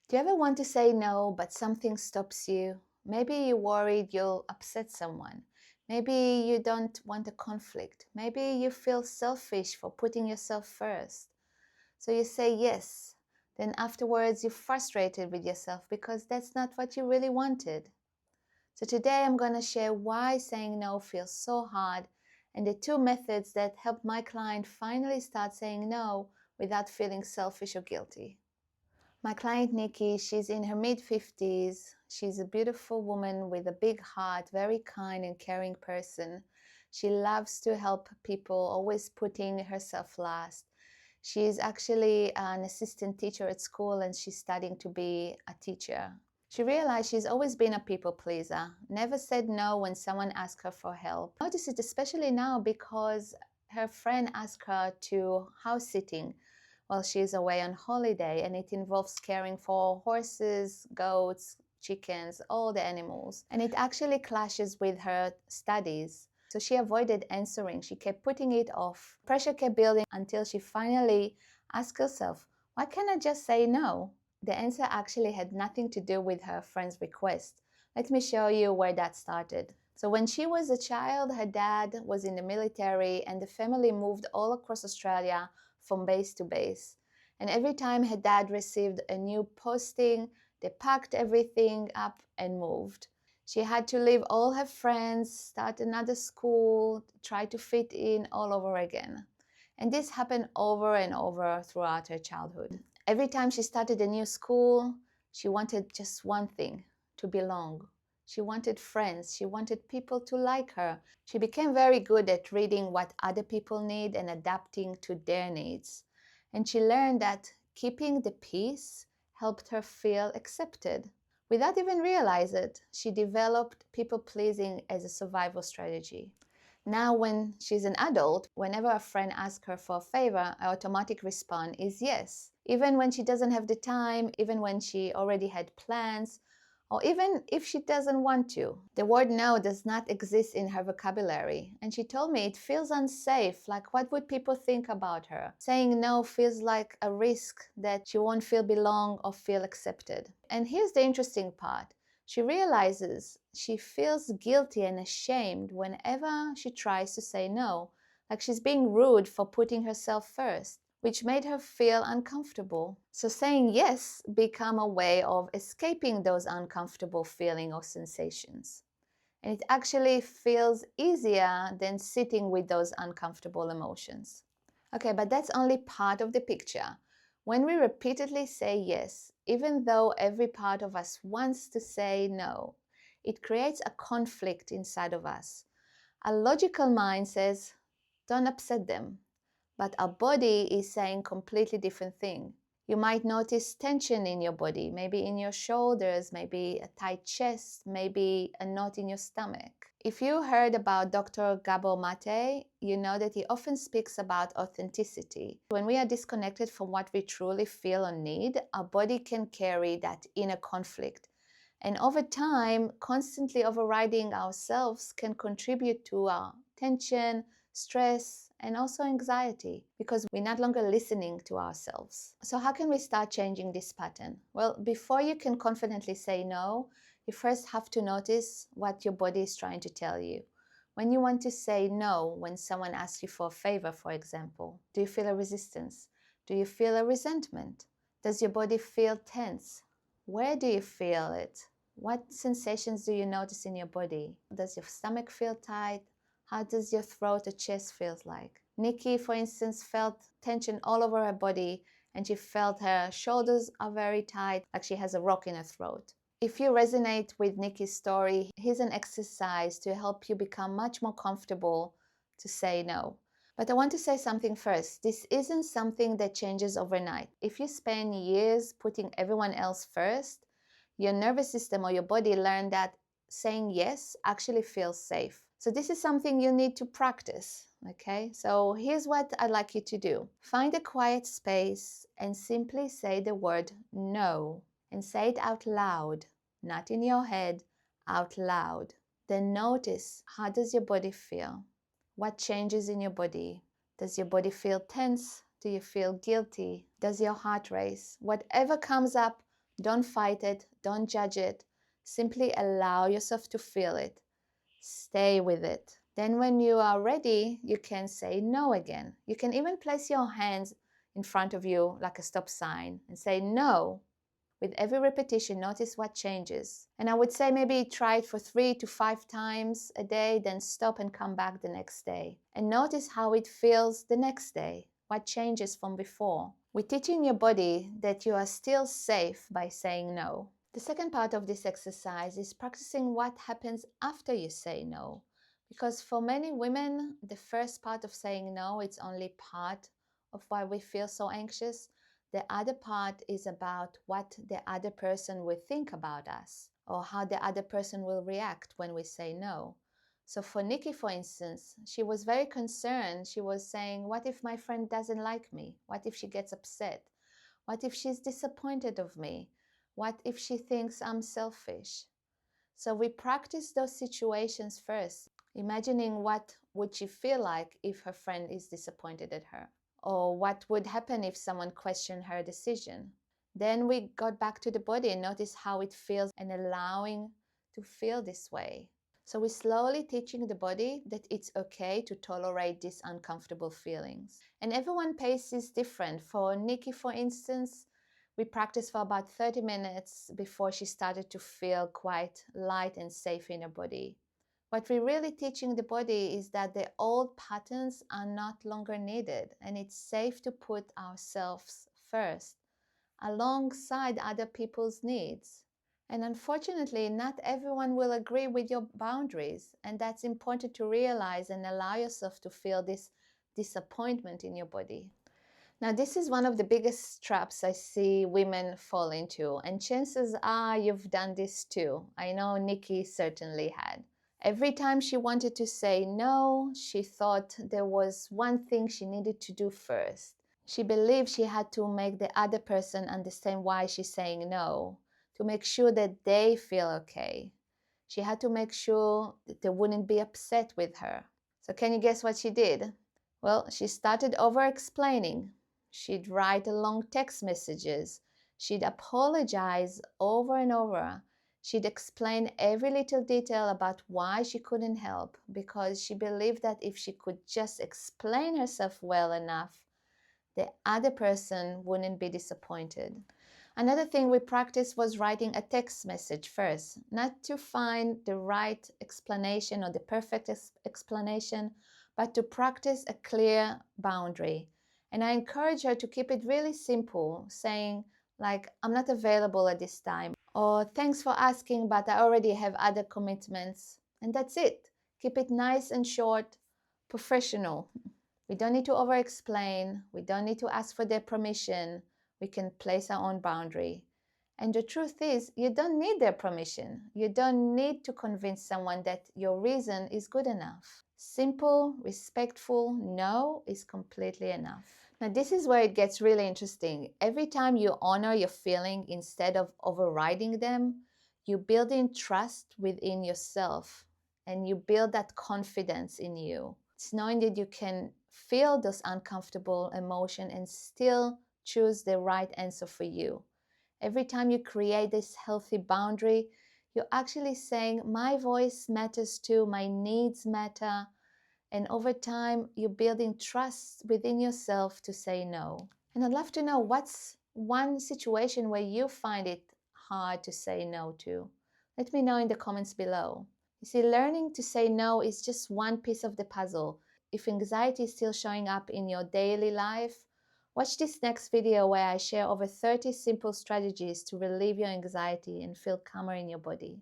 Do you ever want to say no, but something stops you? Maybe you're worried you'll upset someone. Maybe you don't want a conflict. Maybe you feel selfish for putting yourself first. So you say yes. Then afterwards, you're frustrated with yourself because that's not what you really wanted. So today I'm going to share why saying no feels so hard and the two methods that help my client finally start saying no without feeling selfish or guilty. My client Nikki, she's in her mid-50s. She's a beautiful woman with a big heart, very kind and caring person. She loves to help people, always putting herself last. She's actually an assistant teacher at school and she's studying to be a teacher. She realized she's always been a people pleaser, never said no when someone asked her for help. I notice it especially now because her friend asked her to house sitting while she's away on holiday, and it involves caring for horses, goats, chickens, all the animals. And it actually clashes with her studies. So she avoided answering. She kept putting it off. Pressure kept building until she finally asked herself, why can't I just say no? The answer actually had nothing to do with her friend's request. Let me show you where that started. So when she was a child, her dad was in the military and the family moved all across Australia from base to base. And every time her dad received a new posting, they packed everything up and moved. She had to leave all her friends, start another school, try to fit in all over again. And this happened over and over throughout her childhood. Every time she started a new school, she wanted just one thing, to belong. She wanted friends. She wanted people to like her. She became very good at reading what other people need and adapting to their needs. And she learned that keeping the peace helped her feel accepted. Without even realizing it, she developed people-pleasing as a survival strategy. Now, when she's an adult, whenever a friend asks her for a favor, her automatic response is yes. Even when she doesn't have the time, even when she already had plans, or even if she doesn't want to. The word no does not exist in her vocabulary. And she told me it feels unsafe, like what would people think about her? Saying no feels like a risk that she won't feel belong or feel accepted. And here's the interesting part. She realizes she feels guilty and ashamed whenever she tries to say no, like she's being rude for putting herself first, which made her feel uncomfortable. So saying yes became a way of escaping those uncomfortable feelings or sensations. And it actually feels easier than sitting with those uncomfortable emotions. Okay, but that's only part of the picture. When we repeatedly say yes, even though every part of us wants to say no, it creates a conflict inside of us. A logical mind says, don't upset them. But our body is saying completely different thing. You might notice tension in your body, maybe in your shoulders, maybe a tight chest, maybe a knot in your stomach. If you heard about Dr. Gabor Mate, you know that he often speaks about authenticity. When we are disconnected from what we truly feel or need, our body can carry that inner conflict. And over time, constantly overriding ourselves can contribute to our tension, stress, and also anxiety because we're no longer listening to ourselves. So how can we start changing this pattern? Well, before you can confidently say no, you first have to notice what your body is trying to tell you. When you want to say no, when someone asks you for a favor, for example, do you feel a resistance? Do you feel a resentment? Does your body feel tense? Where do you feel it? What sensations do you notice in your body? Does your stomach feel tight? How does your throat or chest feel like? Nikki, for instance, felt tension all over her body and she felt her shoulders are very tight, like she has a rock in her throat. If you resonate with Nikki's story, here's an exercise to help you become much more comfortable to say no. But I want to say something first. This isn't something that changes overnight. If you spend years putting everyone else first, your nervous system or your body learn that saying yes actually feels safe. So this is something you need to practice, okay? So here's what I'd like you to do. Find a quiet space and simply say the word no, and say it out loud, not in your head, out loud. Then notice, how does your body feel? What changes in your body? Does your body feel tense? Do you feel guilty? Does your heart race? Whatever comes up, Don't fight it, don't judge it. Simply allow yourself to feel it. Stay with it. Then when you are ready, you can say no again. You can even place your hands in front of you like a stop sign and say no. With every repetition, notice what changes. And I would say maybe try it for 3 to 5 times a day, then stop and come back the next day. And notice how it feels the next day. What changes from before. We're teaching your body that you are still safe by saying no. The second part of this exercise is practicing what happens after you say no. Because for many women, the first part of saying no is only part of why we feel so anxious. The other part is about what the other person will think about us or how the other person will react when we say no. So for Nikki, for instance, she was very concerned. She was saying, what if my friend doesn't like me? What if she gets upset? What if she's disappointed of me? What if she thinks I'm selfish? So we practice those situations first, imagining what would she feel like if her friend is disappointed at her, or what would happen if someone questioned her decision. Then we got back to the body and notice how it feels and allowing to feel this way. So we're slowly teaching the body that it's okay to tolerate these uncomfortable feelings. And everyone's pace is different. For Nikki, for instance, we practiced for about 30 minutes before she started to feel quite light and safe in her body. What we're really teaching the body is that the old patterns are not longer needed, and it's safe to put ourselves first alongside other people's needs. And unfortunately, not everyone will agree with your boundaries, and that's important to realize and allow yourself to feel this disappointment in your body. Now, this is one of the biggest traps I see women fall into, and chances are you've done this too. I know Nikki certainly had. Every time she wanted to say no, she thought there was one thing she needed to do first. She believed she had to make the other person understand why she's saying no, to make sure that they feel okay. She had to make sure that they wouldn't be upset with her. So can you guess what she did? Well, she started over-explaining. She'd write long text messages. She'd apologize over and over. She'd explain every little detail about why she couldn't help, because she believed that if she could just explain herself well enough, the other person wouldn't be disappointed. Another thing we practiced was writing a text message first, not to find the right explanation or the perfect explanation, but to practice a clear boundary. And I encourage her to keep it really simple, saying like, I'm not available at this time, or thanks for asking, but I already have other commitments. And that's it. Keep it nice and short, professional. We don't need to over-explain. We don't need to ask for their permission. We can place our own boundary. And the truth is, you don't need their permission. You don't need to convince someone that your reason is good enough. Simple, respectful no is completely enough. Now, this is where it gets really interesting. Every time you honor your feeling instead of overriding them, you build in trust within yourself and you build that confidence in you. It's knowing that you can feel those uncomfortable emotions and still choose the right answer for you. Every time you create this healthy boundary, you're actually saying, my voice matters too, my needs matter. And over time, you're building trust within yourself to say no. And I'd love to know, what's one situation where you find it hard to say no to? Let me know in the comments below. You see, learning to say no is just one piece of the puzzle. If anxiety is still showing up in your daily life, watch this next video where I share over 30 simple strategies to relieve your anxiety and feel calmer in your body.